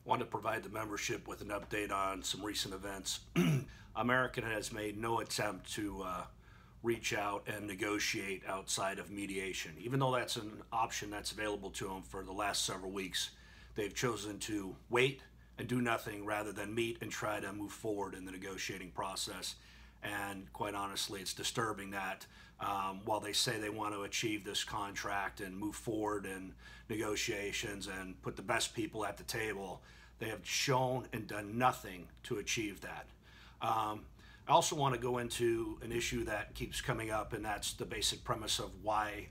Want to provide the membership with an update on some recent events. American has made no attempt to reach out and negotiate outside of mediation. Even though that's an option that's available to them for the last several weeks, they've chosen to wait and do nothing rather than meet and try to move forward in the negotiating process. And quite honestly, it's disturbing that while they say they want to achieve this contract and move forward in negotiations and put the best people at the table, they have shown and done nothing to achieve that. I also want to go into an issue that keeps coming up, and that's the basic premise of why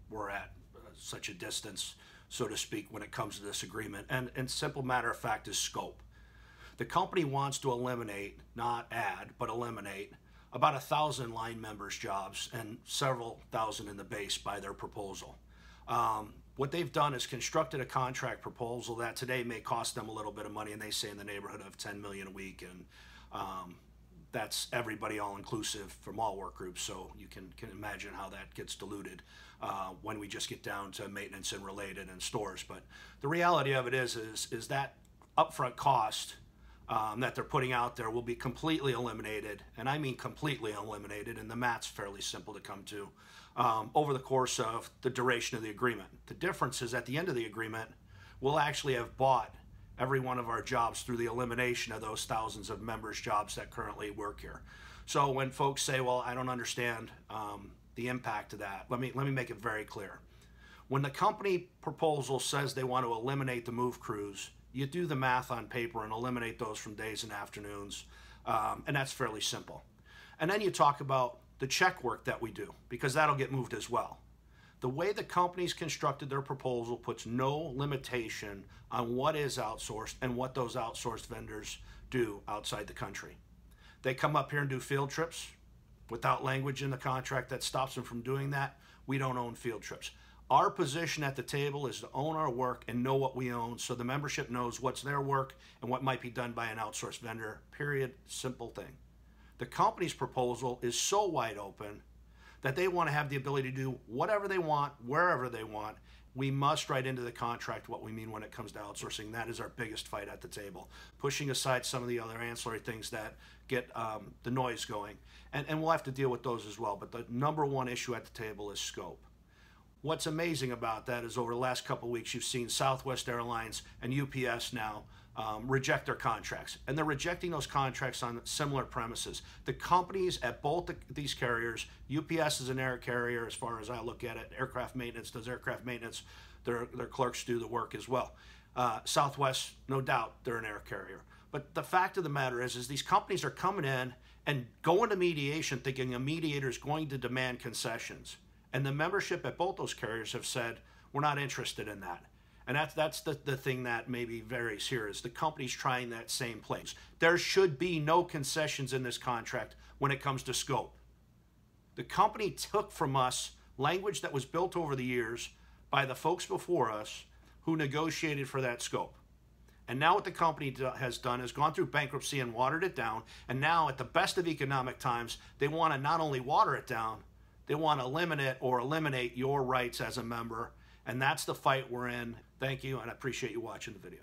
we're at such a distance, so to speak, when it comes to this agreement. And simple matter of fact is scope. The company wants to eliminate, not add, but eliminate about 1,000 line members' jobs and several thousand in the base by their proposal. What they've done is constructed a contract proposal that today may cost them a little bit of money, and they say in the neighborhood of $10 million a week, and that's everybody all inclusive from all work groups, so you can imagine how that gets diluted when we just get down to maintenance and related and stores. But the reality of it is that upfront cost that they're putting out there will be completely eliminated, and I mean completely eliminated, and the math's fairly simple to come to, over the course of the duration of the agreement. The difference is at the end of the agreement, we'll actually have bought every one of our jobs through the elimination of those thousands of members' jobs that currently work here. So when folks say, well, I don't understand the impact of that, let me make it very clear. When the company proposal says they want to eliminate the move crews, you do the math on paper and eliminate those from days and afternoons, and that's fairly simple. And then you talk about the check work that we do, because that'll get moved as well. The way the company's constructed their proposal puts no limitation on what is outsourced and what those outsourced vendors do outside the country. They come up here and do field trips without language in the contract that stops them from doing that. We don't own field trips. Our position at the table is to own our work and know what we own, so the membership knows what's their work and what might be done by an outsourced vendor, period, simple thing. The company's proposal is so wide open that they want to have the ability to do whatever they want, wherever they want. We must write into the contract what we mean when it comes to outsourcing. That is our biggest fight at the table, pushing aside some of the other ancillary things that get the noise going. And we'll have to deal with those as well, but the number one issue at the table is scope. What's amazing about that is over the last couple of weeks, you've seen Southwest Airlines and UPS now reject their contracts. And they're rejecting those contracts on similar premises. The companies at both these carriers, UPS is an air carrier as far as I look at it, aircraft maintenance does aircraft maintenance, their clerks do the work as well. Southwest, no doubt, they're an air carrier. But the fact of the matter is these companies are coming in and going to mediation thinking a mediator is going to demand concessions. And the membership at both those carriers have said, we're not interested in that. And that's the thing that maybe varies here is the company's trying that same place. There should be no concessions in this contract when it comes to scope. The company took from us language that was built over the years by the folks before us who negotiated for that scope. And now what the company has done is gone through bankruptcy and watered it down. And now at the best of economic times, they want to not only water it down, they want to eliminate your rights as a member, and that's the fight we're in. Thank you, and I appreciate you watching the video.